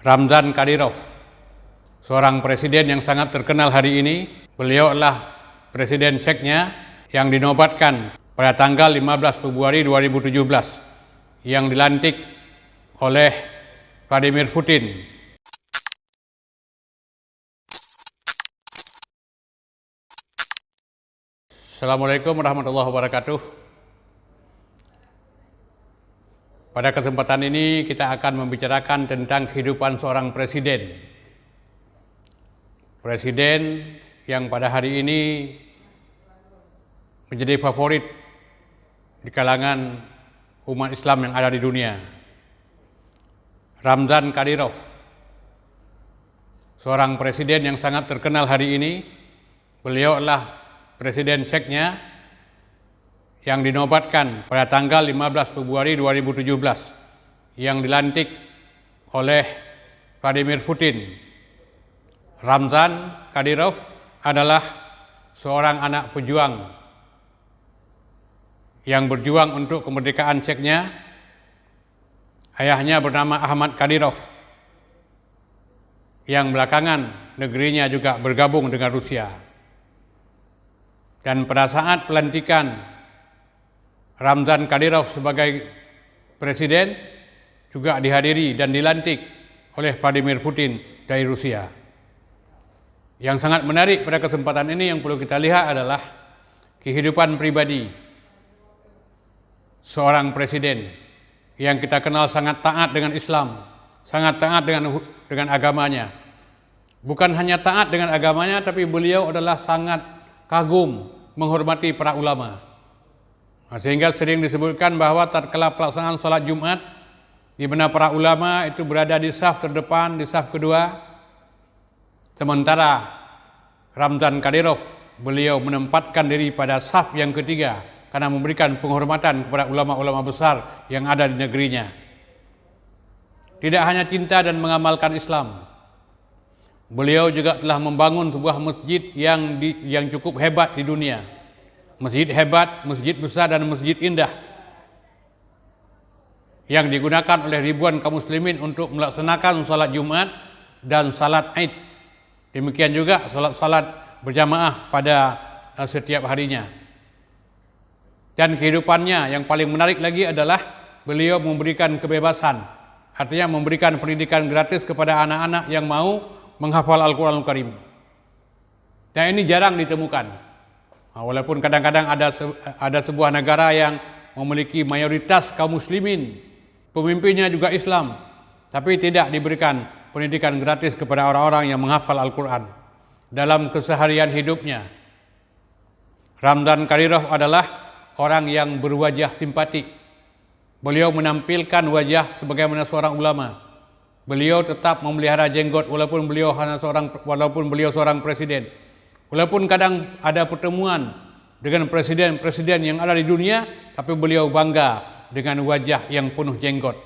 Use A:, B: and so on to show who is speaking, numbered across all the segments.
A: Ramzan Kadyrov, seorang presiden yang sangat terkenal hari ini. Beliau adalah presiden Czechnya yang dinobatkan pada tanggal 15 Februari 2017 yang dilantik oleh Vladimir Putin. Assalamualaikum warahmatullahi wabarakatuh. Pada kesempatan ini kita akan membicarakan tentang kehidupan seorang presiden. Presiden yang pada hari ini menjadi favorit di kalangan umat Islam yang ada di dunia. Ramzan Kadyrov, seorang presiden yang sangat terkenal hari ini. Beliau adalah presiden Czechnya yang dinobatkan pada tanggal 15 Februari 2017 yang dilantik oleh Vladimir Putin. Ramzan Kadyrov adalah seorang anak pejuang yang berjuang untuk kemerdekaan Czechnya. Ayahnya bernama Ahmad Kadyrov yang belakangan negerinya juga bergabung dengan Rusia. Dan pada saat pelantikan Ramzan Kadyrov sebagai presiden juga dihadiri dan dilantik oleh Vladimir Putin dari Rusia. Yang sangat menarik pada kesempatan ini yang perlu kita lihat adalah kehidupan pribadi seorang presiden yang kita kenal sangat taat dengan Islam, sangat taat dengan agamanya. Bukan hanya taat dengan agamanya, tapi beliau adalah sangat kagum, menghormati para ulama. Sehingga sering disebutkan bahwa tatkala pelaksanaan salat Jumat, di mana para ulama itu berada di saf terdepan, di saf kedua, sementara Ramzan Kadyrov beliau menempatkan diri pada saf yang ketiga karena memberikan penghormatan kepada ulama-ulama besar yang ada di negerinya. Tidak hanya cinta dan mengamalkan Islam, beliau juga telah membangun sebuah masjid yang cukup hebat di dunia. Masjid hebat, masjid besar dan masjid indah yang digunakan oleh ribuan kaum muslimin untuk melaksanakan salat Jumat dan salat Id. Demikian juga salat berjamaah pada setiap harinya. Dan kehidupannya yang paling menarik lagi adalah beliau memberikan kebebasan, artinya memberikan pendidikan gratis kepada anak-anak yang mau menghafal Al-Quranul Karim. Dan ini jarang ditemukan. Walaupun kadang-kadang ada sebuah negara yang memiliki mayoritas kaum muslimin, pemimpinnya juga Islam, tapi tidak diberikan pendidikan gratis kepada orang-orang yang menghafal Al-Quran dalam keseharian hidupnya. Ramzan Kadyrov adalah orang yang berwajah simpatik. Beliau menampilkan wajah sebagaimana seorang ulama. Beliau tetap memelihara jenggot walaupun beliau seorang presiden. Walaupun kadang ada pertemuan dengan presiden-presiden yang ada di dunia, tapi beliau bangga dengan wajah yang penuh jenggot.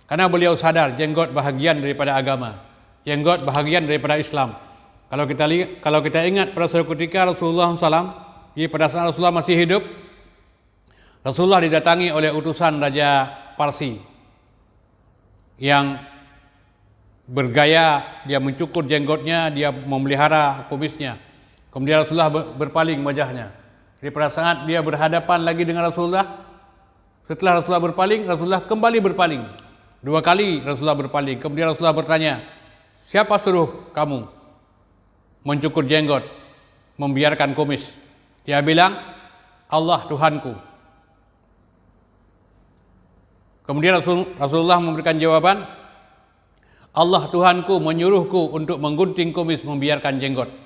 A: Karena beliau sadar jenggot bahagian daripada agama, jenggot bahagian daripada Islam. Kalau kita ingat pada suatu ketika Rasulullah SAW, pada saat Rasulullah masih hidup, Rasulullah didatangi oleh utusan Raja Parsi yang bergaya, dia mencukur jenggotnya, dia memelihara kumisnya. Kemudian Rasulullah berpaling wajahnya. Jadi pada saat dia berhadapan lagi dengan Rasulullah, setelah Rasulullah berpaling, Rasulullah kembali berpaling. 2 kali Rasulullah berpaling. Kemudian Rasulullah bertanya, siapa suruh kamu mencukur jenggot, membiarkan kumis? Dia bilang, Allah Tuhanku. Kemudian Rasulullah memberikan jawaban, Allah Tuhanku menyuruhku untuk menggunting kumis, membiarkan jenggot.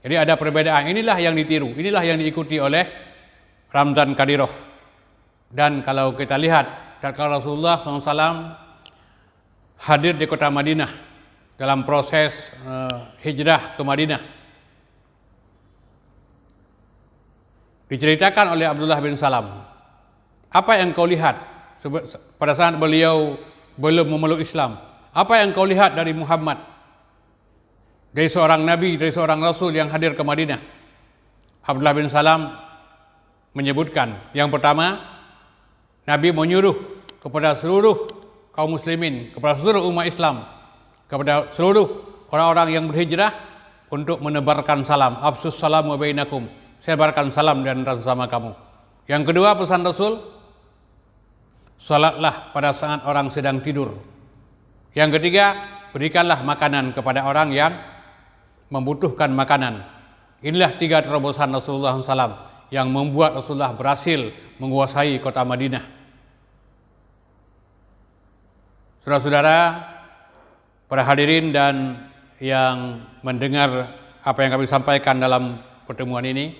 A: Jadi ada perbedaan. Inilah yang ditiru, inilah yang diikuti oleh Ramzan Kadyrov. Dan kalau kita lihat, tatkala Rasulullah SAW hadir di kota Madinah dalam proses hijrah ke Madinah, diceritakan oleh Abdullah bin Salam, apa yang kau lihat pada saat beliau belum memeluk Islam? Apa yang kau lihat dari Muhammad? Dari seorang Nabi, dari seorang Rasul yang hadir ke Madinah. Abdullah bin Salam menyebutkan, yang pertama, Nabi menyuruh kepada seluruh kaum muslimin, kepada seluruh umat Islam, kepada seluruh orang-orang yang berhijrah untuk menebarkan salam. Afsus salam wa bainakum. Sebarkan salam dan rasa sama kamu. Yang kedua, pesan Rasul, salatlah pada saat orang sedang tidur. Yang ketiga, berikanlah makanan kepada orang yang membutuhkan makanan. Inilah 3 terobosan Rasulullah SAW yang membuat Rasulullah berhasil menguasai kota Madinah. Saudara-saudara, para hadirin dan yang mendengar apa yang kami sampaikan dalam pertemuan ini,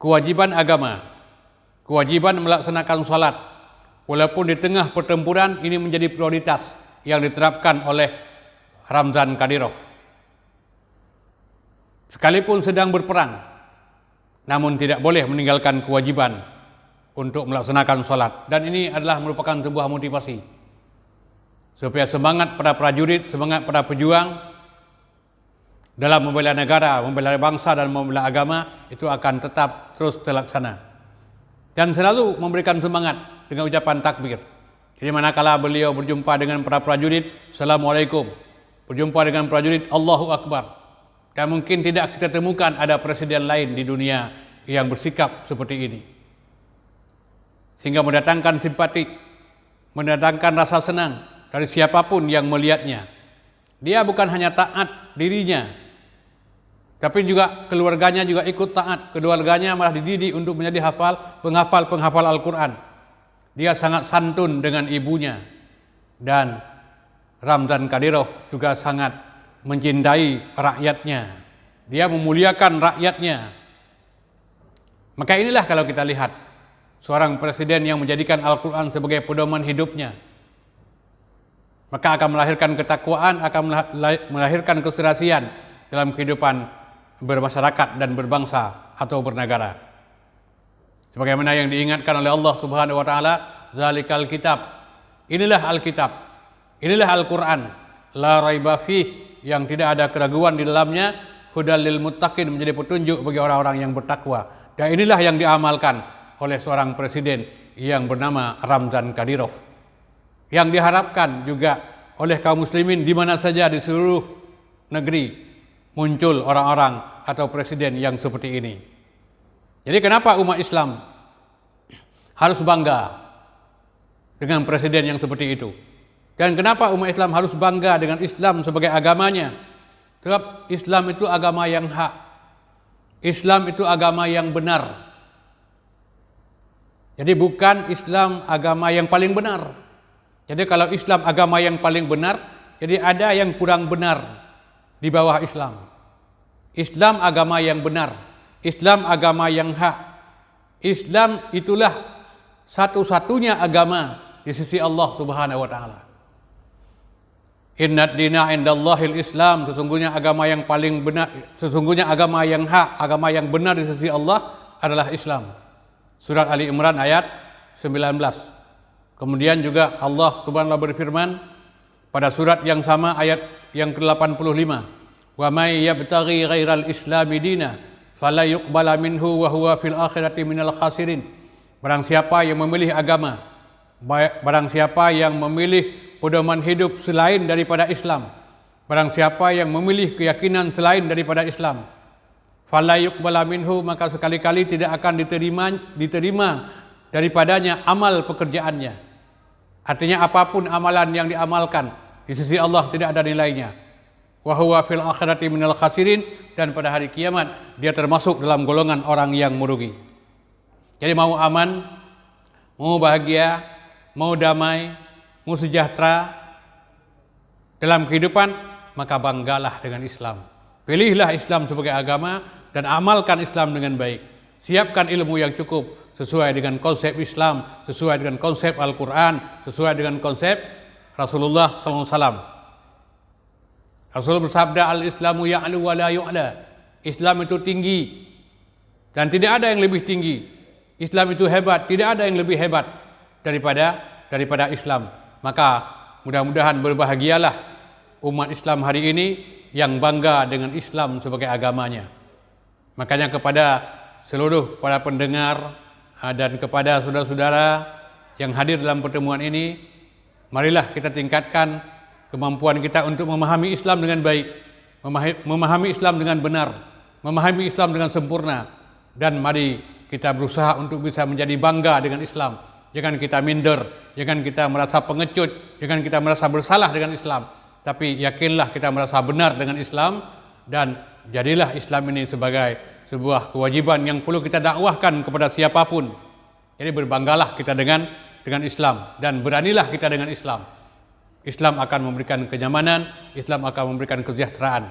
A: kewajiban agama, kewajiban melaksanakan salat, walaupun di tengah pertempuran, ini menjadi prioritas yang diterapkan oleh Ramzan Kadyrov. Sekalipun sedang berperang, namun tidak boleh meninggalkan kewajiban untuk melaksanakan salat. Dan ini adalah merupakan sebuah motivasi supaya semangat para prajurit, semangat para pejuang dalam membela negara, membela bangsa dan membela agama itu akan tetap terus terlaksana. Dan selalu memberikan semangat dengan ucapan takbir. Jadi manakala beliau berjumpa dengan para prajurit, Assalamualaikum. Berjumpa dengan prajurit, Allahu Akbar. Dan mungkin tidak kita temukan ada presiden lain di dunia yang bersikap seperti ini. Sehingga mendatangkan simpati, mendatangkan rasa senang dari siapapun yang melihatnya. Dia bukan hanya taat dirinya, tapi juga keluarganya juga ikut taat. Keluarganya malah dididik untuk menjadi penghafal Al-Quran. Dia sangat santun dengan ibunya. Dan Ramzan Kadyrov juga sangat mencintai rakyatnya. Dia memuliakan rakyatnya. Maka inilah kalau kita lihat seorang presiden yang menjadikan Al-Quran sebagai pedoman hidupnya, maka akan melahirkan ketakwaan, akan melahirkan keserasian dalam kehidupan bermasyarakat dan berbangsa atau bernegara. Sebagaimana yang diingatkan oleh Allah Subhanahu wa taala, zalikal kitab. Inilah Alkitab. Inilah Al-Qur'an. La raiba fih, yang tidak ada keraguan di dalamnya, hudal lil muttaqin, menjadi petunjuk bagi orang-orang yang bertakwa. Dan inilah yang diamalkan oleh seorang presiden yang bernama Ramzan Kadyrov. Yang diharapkan juga oleh kaum muslimin di mana saja di seluruh negeri muncul orang-orang atau presiden yang seperti ini. Jadi kenapa umat Islam harus bangga dengan presiden yang seperti itu? Dan kenapa umat Islam harus bangga dengan Islam sebagai agamanya? Sebab Islam itu agama yang hak. Islam itu agama yang benar. Jadi bukan Islam agama yang paling benar. Jadi kalau Islam agama yang paling benar, jadi ada yang kurang benar di bawah Islam. Islam agama yang benar. Islam agama yang hak. Islam itulah satu-satunya agama di sisi Allah Subhanahu wa taala. Innad dina indallahil Islam, sesungguhnya agama yang paling benar, sesungguhnya agama yang hak, agama yang benar di sisi Allah adalah Islam. Surat Ali Imran ayat 19. Kemudian juga Allah Subhanahu wa taala berfirman pada surat yang sama ayat yang ke-85. Wa may yabtaghi ghairal islami dina fala yuqbala minhu wa huwa fil akhirati minal khasirin. Barang siapa yang memilih agama, barang siapa yang memilih pedoman hidup selain daripada Islam, barang siapa yang memilih keyakinan selain daripada Islam, fala yuqbala minhu, maka sekali-kali tidak akan diterima daripadanya amal pekerjaannya. Artinya apapun amalan yang diamalkan di sisi Allah tidak ada nilainya. Wa huwa fil akhirati minal khasirin, dan pada hari kiamat dia termasuk dalam golongan orang yang merugi. Jadi mau aman, mau bahagia, mau damai, mau sejahtera dalam kehidupan, maka banggalah dengan Islam. Pilihlah Islam sebagai agama dan amalkan Islam dengan baik. Siapkan ilmu yang cukup sesuai dengan konsep Islam, sesuai dengan konsep Al-Quran, sesuai dengan konsep Rasulullah SAW. Rasul bersabda, al-Islamu ya'lu wa la yu'la. Islam itu tinggi dan tidak ada yang lebih tinggi. Islam itu hebat, tidak ada yang lebih hebat daripada Islam. Maka mudah-mudahan berbahagialah umat Islam hari ini yang bangga dengan Islam sebagai agamanya. Makanya kepada seluruh para pendengar dan kepada saudara-saudara yang hadir dalam pertemuan ini, marilah kita tingkatkan kemampuan kita untuk memahami Islam dengan baik, memahami Islam dengan benar, memahami Islam dengan sempurna. Dan mari kita berusaha untuk bisa menjadi bangga dengan Islam. Jangan kita minder, jangan kita merasa pengecut, jangan kita merasa bersalah dengan Islam. Tapi yakinlah kita merasa benar dengan Islam, dan jadilah Islam ini sebagai sebuah kewajiban yang perlu kita dakwahkan kepada siapapun. Jadi berbanggalah kita dengan Islam, dan beranilah kita dengan Islam. Islam akan memberikan kenyamanan, Islam akan memberikan kesejahteraan.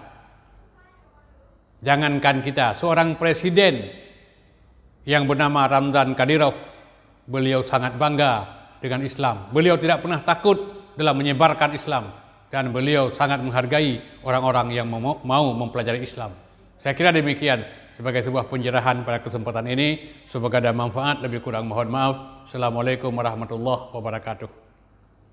A: Jangankan kita, seorang presiden yang bernama Ramzan Kadyrov, beliau sangat bangga dengan Islam. Beliau tidak pernah takut dalam menyebarkan Islam, dan beliau sangat menghargai orang-orang yang mau mempelajari Islam. Saya kira demikian sebagai sebuah pencerahan pada kesempatan ini. Semoga ada manfaat, lebih kurang mohon maaf. Assalamualaikum warahmatullahi wabarakatuh.